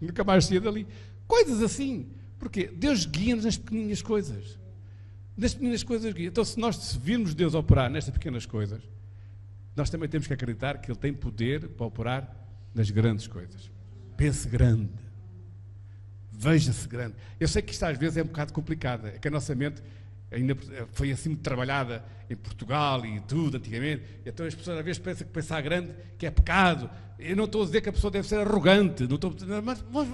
[SPEAKER 3] nunca mais saía dali. Coisas assim. Porque Deus guia-nos nas pequenas coisas. Nas pequenas coisas guia. Então se nós virmos Deus operar nestas pequenas coisas, nós também temos que acreditar que Ele tem poder para operar nas grandes coisas. Pense grande. Veja-se grande. Eu sei que isto às vezes é um bocado complicado. É que a nossa mente ainda foi assim muito trabalhada em Portugal e tudo antigamente. Então as pessoas às vezes pensam que pensar grande que é pecado. Eu não estou a dizer que a pessoa deve ser arrogante. Não estou a dizer,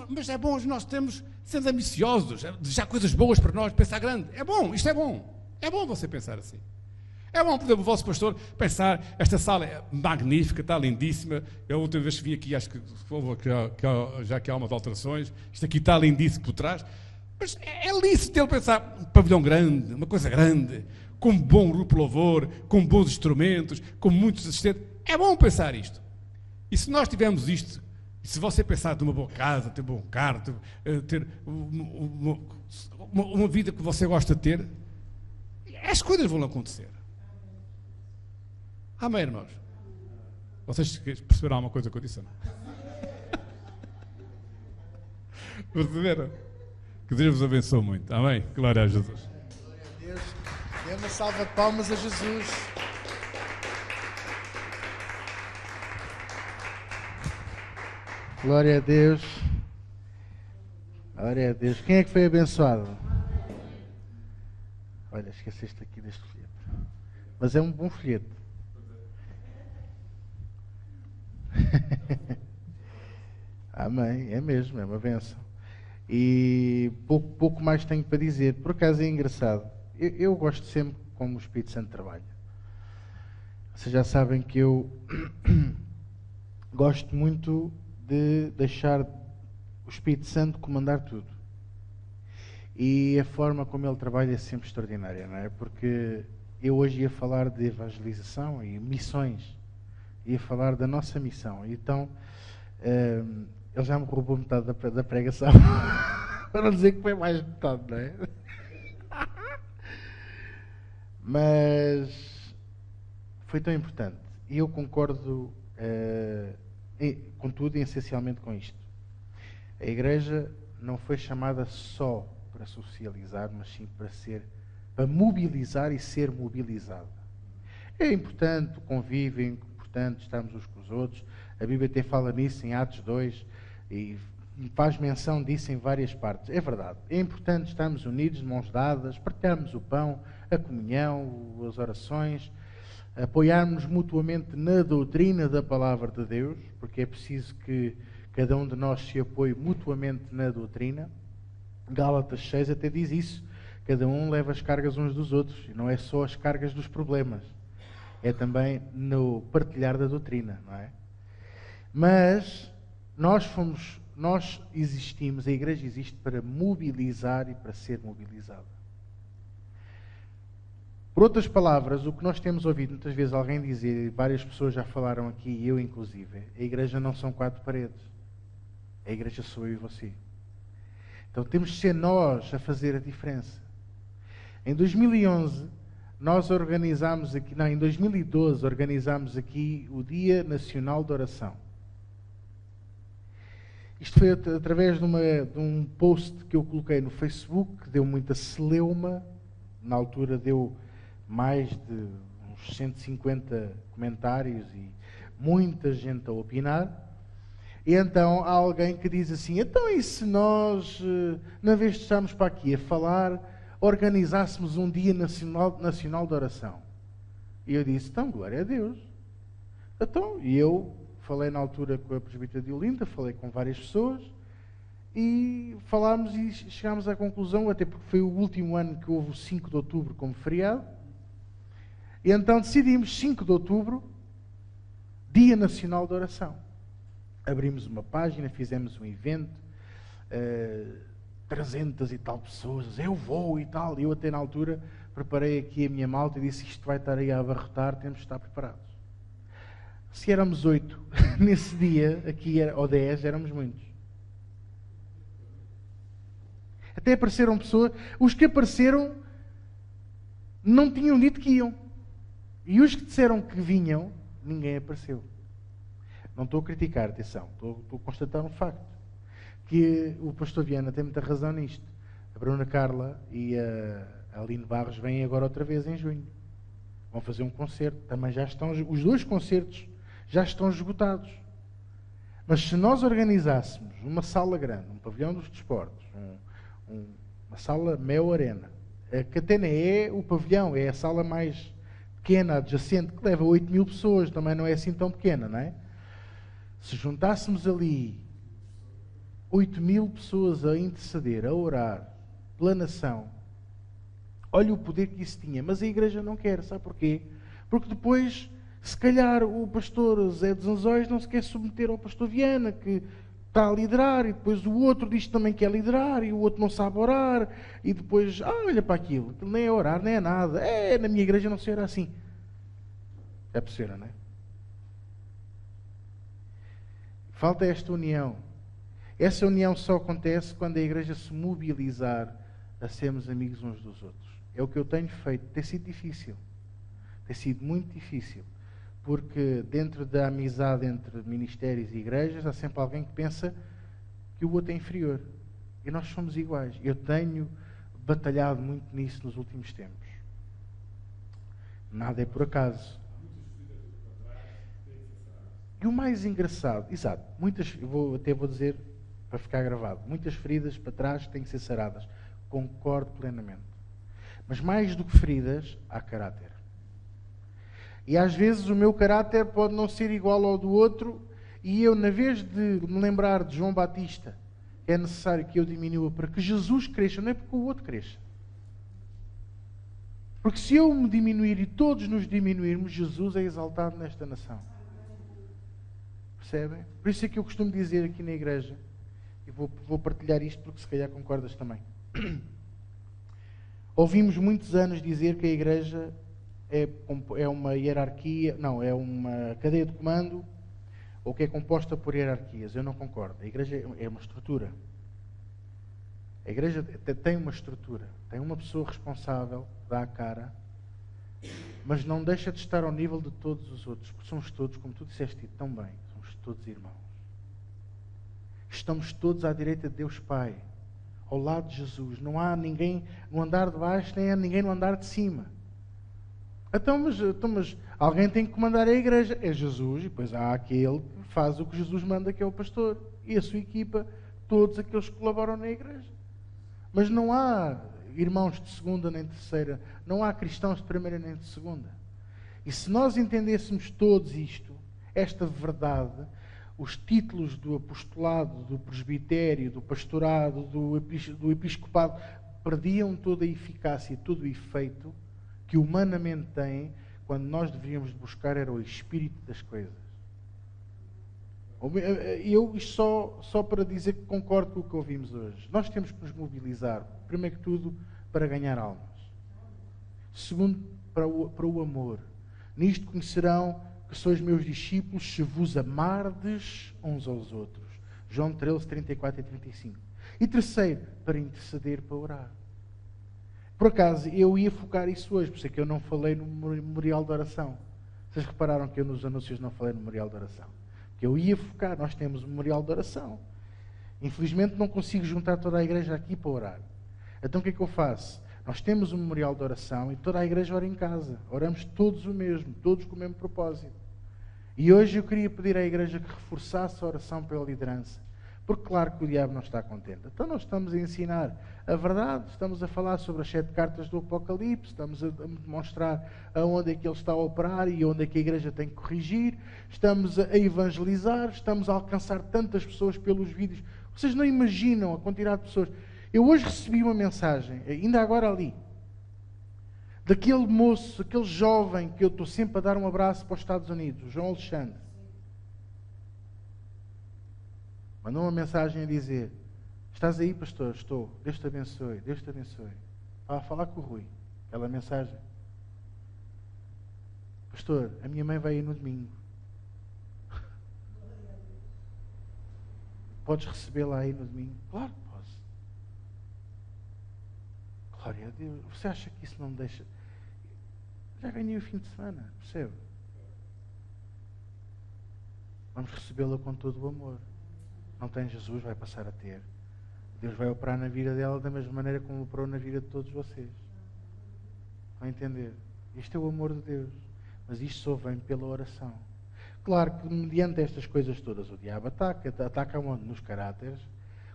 [SPEAKER 3] mas é bom, nós temos sermos ambiciosos. Já coisas boas para nós, pensar grande. É bom, isto é bom. É bom você pensar assim. É bom, por exemplo, o vosso pastor pensar, esta sala é magnífica, está lindíssima. Eu a última vez que vim aqui, acho que já que há umas alterações, isto aqui está lindíssimo por trás. Mas é lícito ele pensar um pavilhão grande, uma coisa grande, com um bom grupo de louvor, com bons instrumentos, com muitos assistentes. É bom pensar isto. E se nós tivermos isto, e se você pensar ter uma boa casa, ter um bom carro, ter uma vida que você gosta de ter, as coisas vão acontecer. Amém, irmãos? Vocês perceberam alguma coisa que eu disse ou não? Perceberam? Que Deus vos abençoe muito. Amém? Glória a Jesus.
[SPEAKER 1] Glória a Deus. Dê uma salva de palmas a Jesus. Glória a Deus. Glória a Deus. Quem é que foi abençoado? Olha, esqueceste aqui deste folheto. Mas é um bom folheto. Amém. É mesmo, é uma bênção. E pouco mais tenho para dizer. Por acaso é engraçado. Eu gosto sempre como o Espírito Santo trabalha. Vocês já sabem que eu gosto muito de deixar o Espírito Santo comandar tudo. E a forma como ele trabalha é sempre extraordinária, não é? Porque eu hoje ia falar de evangelização e missões. Ia falar da nossa missão. Então, ele já me roubou metade da pregação. Para não dizer que foi mais metade, não é? Mas foi tão importante. E eu concordo com tudo e essencialmente com isto. A igreja não foi chamada só para socializar, mas sim para mobilizar e ser mobilizada. É importante o convívio, é importante estarmos uns com os outros. A Bíblia até fala nisso em Atos 2 e faz menção disso em várias partes. É verdade. É importante estarmos unidos, de mãos dadas, partilharmos o pão, a comunhão, as orações, apoiarmos mutuamente na doutrina da palavra de Deus, porque é preciso que cada um de nós se apoie mutuamente na doutrina. Gálatas 6 até diz isso. Cada um leva as cargas uns dos outros. E não é só as cargas dos problemas. É também no partilhar da doutrina, não é? Mas nós existimos, a igreja existe para mobilizar e para ser mobilizada. Por outras palavras, o que nós temos ouvido muitas vezes alguém dizer, e várias pessoas já falaram aqui, e eu inclusive, a igreja não são 4 paredes. A igreja sou eu e você. Então temos de ser nós a fazer a diferença. Em 2011, nós organizámos aqui, em 2012, organizámos aqui o Dia Nacional de Oração. Isto foi através de um post que eu coloquei no Facebook, que deu muita celeuma. Na altura deu mais de uns 150 comentários e muita gente a opinar. E então há alguém que diz assim, então e se nós, na vez de estarmos para aqui a falar, organizássemos um Dia Nacional de Oração? E eu disse, então, glória a Deus. Então, e eu falei na altura com a presbítera de Olinda, falei com várias pessoas, e falámos e chegámos à conclusão, até porque foi o último ano que houve o 5 de outubro como feriado, e então decidimos 5 de outubro, Dia Nacional de Oração. Abrimos uma página, fizemos um evento, 300 e tal pessoas, eu vou e tal. Eu até na altura preparei aqui a minha malta e disse, isto vai estar aí a abarrotar, temos de estar preparados. Se éramos 8 nesse dia, aqui ou 10, éramos muitos. Até apareceram pessoas, os que apareceram não tinham dito que iam. E os que disseram que vinham, ninguém apareceu. Não estou a criticar, atenção, estou a constatar um facto. Que o pastor Viana tem muita razão nisto. A Bruna Carla e a Aline Barros vêm agora outra vez em junho. Vão fazer um concerto. Também já estão, os 2 concertos já estão esgotados. Mas se nós organizássemos uma sala grande, um pavilhão dos desportos, uma sala Mel Arena, que até nem é o pavilhão, é a sala mais pequena, adjacente, que leva 8.000 pessoas, também não é assim tão pequena, não é? Se juntássemos ali 8.000 pessoas a interceder, a orar, pela nação, olha o poder que isso tinha. Mas a igreja não quer, sabe porquê? Porque depois, se calhar, o pastor Zé dos Anzóis não se quer submeter ao pastor Viana, que está a liderar, e depois o outro diz que também quer liderar, e o outro não sabe orar, e depois, olha para aquilo nem é orar, nem é nada. Na minha igreja não se ora assim. É possível, não é? Falta esta união. Essa união só acontece quando a igreja se mobilizar a sermos amigos uns dos outros. É o que eu tenho feito. Tem sido difícil. Tem sido muito difícil. Porque dentro da amizade entre ministérios e igrejas há sempre alguém que pensa que o outro é inferior. E nós somos iguais. Eu tenho batalhado muito nisso nos últimos tempos. Nada é por acaso. E o mais engraçado, exato, vou dizer, para ficar gravado, muitas feridas para trás têm que ser saradas. Concordo plenamente. Mas mais do que feridas, há caráter. E às vezes o meu caráter pode não ser igual ao do outro, e eu, na vez de me lembrar de João Batista, é necessário que eu diminua para que Jesus cresça, não é porque o outro cresça. Porque se eu me diminuir e todos nos diminuirmos, Jesus é exaltado nesta nação. Percebem? Por isso é que eu costumo dizer aqui na igreja, e vou partilhar isto porque se calhar concordas também. Ouvimos muitos anos dizer que a igreja é uma hierarquia, não, é uma cadeia de comando, ou que é composta por hierarquias. Eu não concordo. A igreja é uma estrutura. A igreja tem uma estrutura. Tem uma pessoa responsável, dá a cara, mas não deixa de estar ao nível de todos os outros, porque somos todos, como tu disseste tão bem, somos todos irmãos. Estamos todos à direita de Deus Pai, ao lado de Jesus. Não há ninguém no andar de baixo, nem há ninguém no andar de cima. Então, mas alguém tem que comandar a igreja. É Jesus, e depois há aquele que faz o que Jesus manda, que é o pastor. E a sua equipa, todos aqueles que colaboram na igreja. Mas não há irmãos de segunda nem de terceira. Não há cristãos de primeira nem de segunda. E se nós entendêssemos todos isto, esta verdade, os títulos do apostolado, do presbitério, do pastorado, do episcopado, perdiam toda a eficácia e todo o efeito que humanamente tem, quando nós deveríamos buscar era o espírito das coisas. Isto só para dizer que concordo com o que ouvimos hoje. Nós temos que nos mobilizar, primeiro que tudo, para ganhar almas. Segundo, para o amor. Nisto conhecerão que sois meus discípulos, se vos amardes uns aos outros. João 13, 34 e 35. E terceiro, para interceder, para orar. Por acaso, eu ia focar isso hoje, por isso é que eu não falei no memorial de oração. Vocês repararam que eu nos anúncios não falei no memorial de oração? Que eu ia focar, nós temos um memorial de oração. Infelizmente não consigo juntar toda a igreja aqui para orar. Então o que é que eu faço? Nós temos um memorial de oração e toda a igreja ora em casa. Oramos todos o mesmo, todos com o mesmo propósito. E hoje eu queria pedir à igreja que reforçasse a oração pela liderança. Porque claro que o diabo não está contente. Então nós estamos a ensinar a verdade, estamos a falar sobre as 7 cartas do Apocalipse, estamos a demonstrar aonde é que ele está a operar e onde é que a igreja tem que corrigir, estamos a evangelizar, estamos a alcançar tantas pessoas pelos vídeos. Vocês não imaginam a quantidade de pessoas. Eu hoje recebi uma mensagem, ainda agora ali, daquele moço, aquele jovem que eu estou sempre a dar um abraço para os Estados Unidos, o João Alexandre. Mandou uma mensagem a dizer: estás aí, pastor? Estou. Deus te abençoe. Deus te abençoe. Estava a falar com o Rui. Aquela mensagem. Pastor, a minha mãe vai aí no domingo. Podes recebê-la aí no domingo? Claro que posso. Glória a Deus. Você acha que isso não me deixa... Já ganhei o fim de semana, percebe? Vamos recebê-la com todo o amor. Não tem Jesus, vai passar a ter. Deus vai operar na vida dela da mesma maneira como operou na vida de todos vocês. Estão a entender? Isto é o amor de Deus. Mas isto só vem pela oração. Claro que mediante estas coisas todas o diabo ataca onde? Nos caráteres.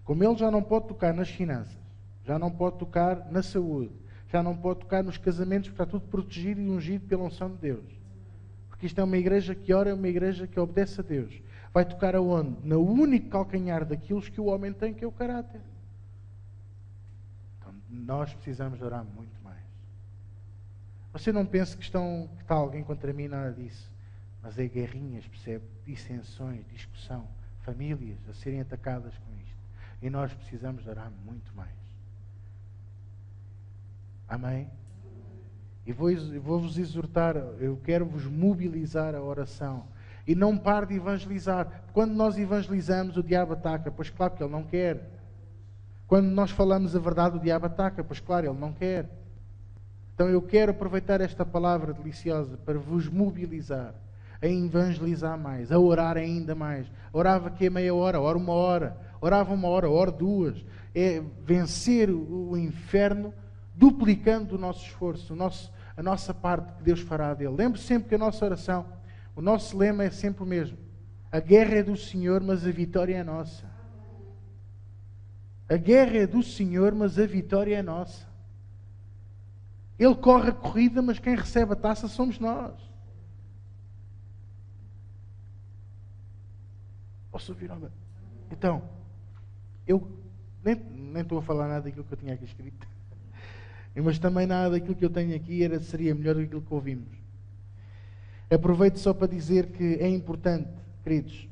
[SPEAKER 1] Como ele já não pode tocar nas finanças, já não pode tocar na saúde, já não pode tocar nos casamentos, porque está tudo protegido e ungido pela unção de Deus. Porque isto é uma igreja que ora, é uma igreja que obedece a Deus. Vai tocar aonde? No único calcanhar daqueles que o homem tem, que é o caráter. Então, nós precisamos orar muito mais. Você não pensa que está alguém contra mim, nada disso. Mas é guerrinhas, percebe? Dissensões, discussão, famílias a serem atacadas com isto. E nós precisamos orar muito mais. Amém? E vou-vos exortar, eu quero vos mobilizar a oração. E não pare de evangelizar. Quando nós evangelizamos, o diabo ataca. Pois claro que ele não quer. Quando nós falamos a verdade, o diabo ataca. Pois claro, ele não quer. Então eu quero aproveitar esta palavra deliciosa para vos mobilizar a evangelizar mais, a orar ainda mais. Orava aqui meia hora, ora 1 hora. Orava 1 hora, ora 2. É vencer o inferno duplicando o nosso esforço, a nossa parte que Deus fará dele. Lembre sempre que a nossa oração, o nosso lema é sempre o mesmo. A guerra é do Senhor, mas a vitória é nossa. A guerra é do Senhor, mas a vitória é nossa. Ele corre a corrida, mas quem recebe a taça somos nós. Posso ouvir? Então, eu nem estou a falar nada daquilo que eu tinha aqui escrito. Mas também nada daquilo que eu tenho aqui seria melhor do que aquilo que ouvimos. Aproveito só para dizer que é importante, queridos,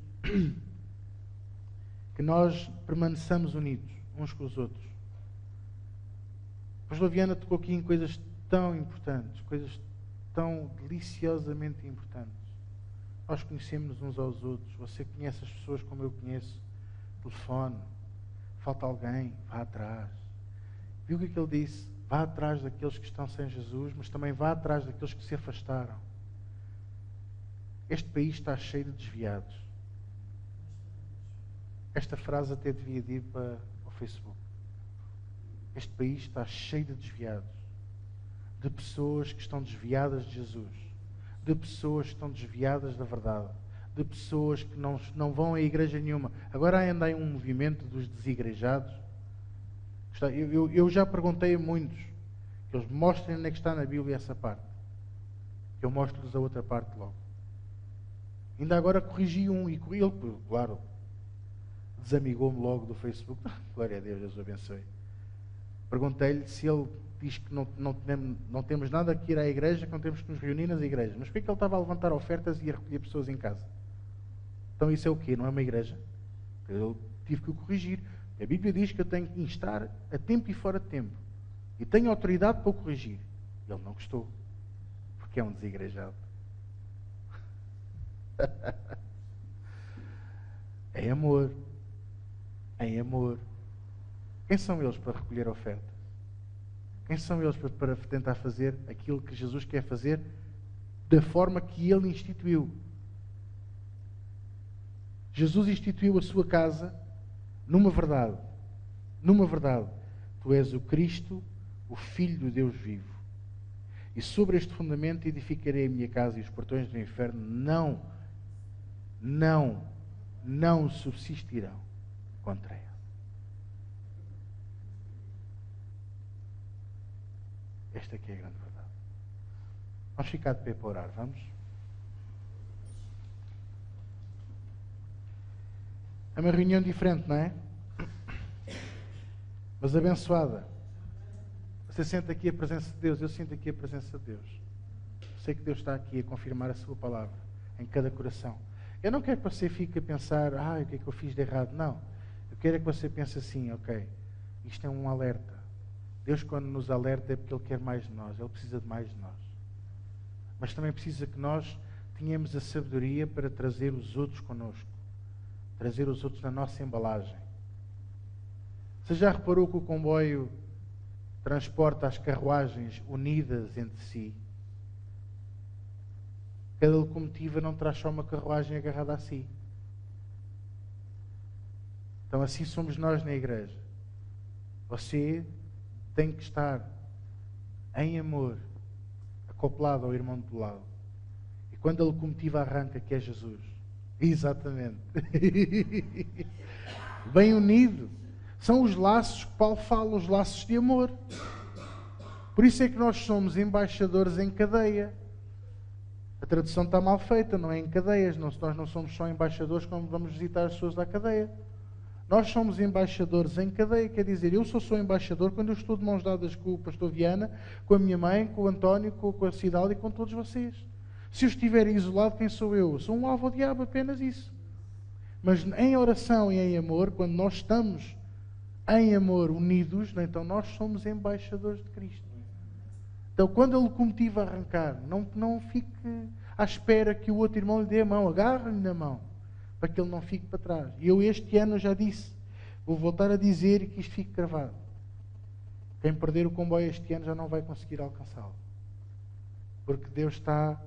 [SPEAKER 1] que nós permaneçamos unidos uns com os outros. O pastor Viana tocou aqui em coisas tão importantes, coisas tão deliciosamente importantes. Nós conhecemos uns aos outros. Você conhece as pessoas como eu conheço. Telefone. Falta alguém, vá atrás. Viu o que ele disse? Vá atrás daqueles que estão sem Jesus, mas também vá atrás daqueles que se afastaram. Este país está cheio de desviados. Esta frase até devia ir para o Facebook. Este país está cheio de desviados. De pessoas que estão desviadas de Jesus. De pessoas que estão desviadas da verdade. De pessoas que não vão a igreja nenhuma. Agora anda aí um movimento dos desigrejados. Eu já perguntei a muitos que eles mostrem onde é que está na Bíblia essa parte. Eu mostro-lhes a outra parte logo. Ainda agora corrigi um e ele, claro, desamigou-me logo do Facebook. Glória a Deus, Deus o abençoe. Perguntei-lhe se ele diz que não temos nada que ir à igreja, que não temos que nos reunir nas igrejas. Mas porquê que ele estava a levantar ofertas e a recolher pessoas em casa? Então isso é o quê? Não é uma igreja? Eu tive que o corrigir. A Bíblia diz que eu tenho que instar a tempo e fora de tempo. E tenho autoridade para o corrigir. Ele não gostou. Porque é um desigrejado. É amor. Em amor. Quem são eles para recolher a oferta? Quem são eles para tentar fazer aquilo que Jesus quer fazer da forma que Ele instituiu? Jesus instituiu a sua casa numa verdade. Numa verdade. Tu és o Cristo, o Filho do Deus vivo. E sobre este fundamento edificarei a minha casa e os portões do inferno não subsistirão contra ela. Esta aqui é a grande verdade. Vamos ficar de pé para orar, vamos? É uma reunião diferente, não é? Mas abençoada. Você sente aqui a presença de Deus, eu sinto aqui a presença de Deus. Sei que Deus está aqui a confirmar a sua palavra em cada coração. Eu não quero que você fique a pensar, o que é que eu fiz de errado? Não. Eu quero é que você pense assim, ok, isto é um alerta. Deus, quando nos alerta, é porque Ele quer mais de nós. Ele precisa de mais de nós. Mas também precisa que nós tenhamos a sabedoria para trazer os outros connosco. Trazer os outros na nossa embalagem. Você já reparou que o comboio transporta as carruagens unidas entre si? Cada locomotiva não traz só uma carruagem agarrada a si. Então assim somos nós na igreja. Você tem que estar em amor, acoplado ao irmão do lado. E quando a locomotiva arranca, que é Jesus. Exatamente. Bem unido. São os laços que Paulo fala, os laços de amor. Por isso é que nós somos embaixadores em cadeia. A tradução está mal feita, não é em cadeias. Nós não somos só embaixadores quando vamos visitar as pessoas da cadeia. Nós somos embaixadores em cadeia, quer dizer, eu sou embaixador quando eu estou de mãos dadas com o pastor Viana, com a minha mãe, com o António, com a Cidália e com todos vocês. Se eu estiver isolado, quem sou eu? Eu sou um alvo ao diabo, apenas isso. Mas em oração e em amor, quando nós estamos em amor unidos, então nós somos embaixadores de Cristo. Então quando a locomotiva arrancar, não fique... à espera que o outro irmão lhe dê a mão, agarra-lhe na mão, para que ele não fique para trás. E eu este ano já disse, vou voltar a dizer e que isto fique gravado. Quem perder o comboio este ano já não vai conseguir alcançá-lo. Porque Deus está...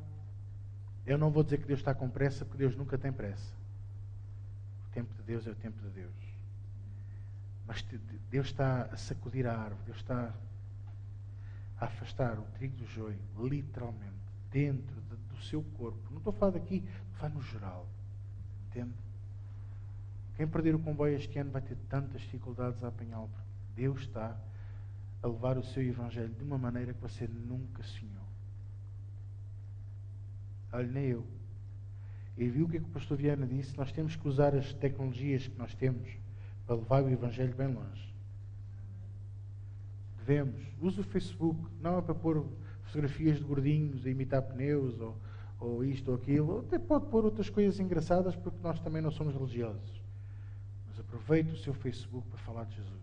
[SPEAKER 1] Eu não vou dizer que Deus está com pressa, porque Deus nunca tem pressa. O tempo de Deus é o tempo de Deus. Mas Deus está a sacudir a árvore, Deus está a afastar o trigo do joio, literalmente, dentro do seu corpo. Não estou a falar daqui, estou a falar no geral. Entende? Quem perder o comboio este ano vai ter tantas dificuldades a apanhá-lo. Deus está a levar o seu Evangelho de uma maneira que você nunca sonhou. Olha, nem eu. E viu o que é que o pastor Viana disse? Nós temos que usar as tecnologias que nós temos para levar o Evangelho bem longe. Devemos. Use o Facebook, não é para pôr fotografias de gordinhos a imitar pneus ou isto ou aquilo. Até pode pôr outras coisas engraçadas, porque nós também não somos religiosos. Mas aproveite o seu Facebook para falar de Jesus.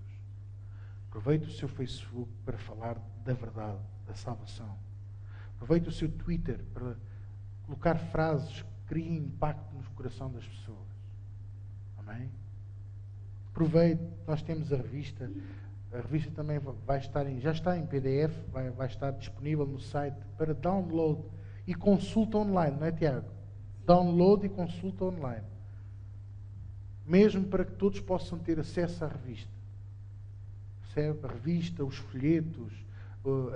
[SPEAKER 1] Aproveite o seu Facebook para falar da verdade, da salvação. Aproveite o seu Twitter para colocar frases que criem impacto no coração das pessoas. Amém? Aproveite, nós temos a revista também vai estar já está em PDF, vai estar disponível no site para download e consulta online, não é, Tiago? Download e consulta online. Mesmo para que todos possam ter acesso à revista. Percebe? A revista, os folhetos,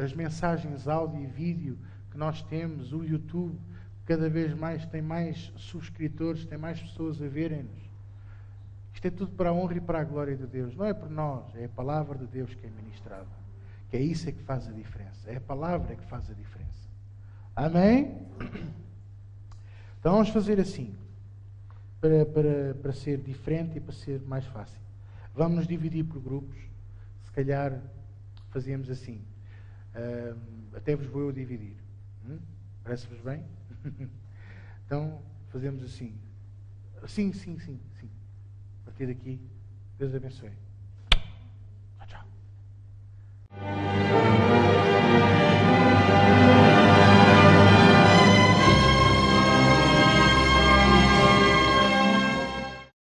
[SPEAKER 1] as mensagens áudio e vídeo que nós temos, o YouTube, cada vez mais tem mais subscritores, tem mais pessoas a verem-nos. Isto é tudo para a honra e para a glória de Deus. Não é por nós, é a palavra de Deus que é ministrada. Que é isso que faz a diferença. É a palavra que faz a diferença. Amém? Então vamos fazer assim. Para ser diferente e para ser mais fácil. Vamos nos dividir por grupos. Se calhar fazíamos assim. Até vos vou eu dividir. Parece-vos bem? Então fazemos assim. Sim. A partir daqui, Deus abençoe.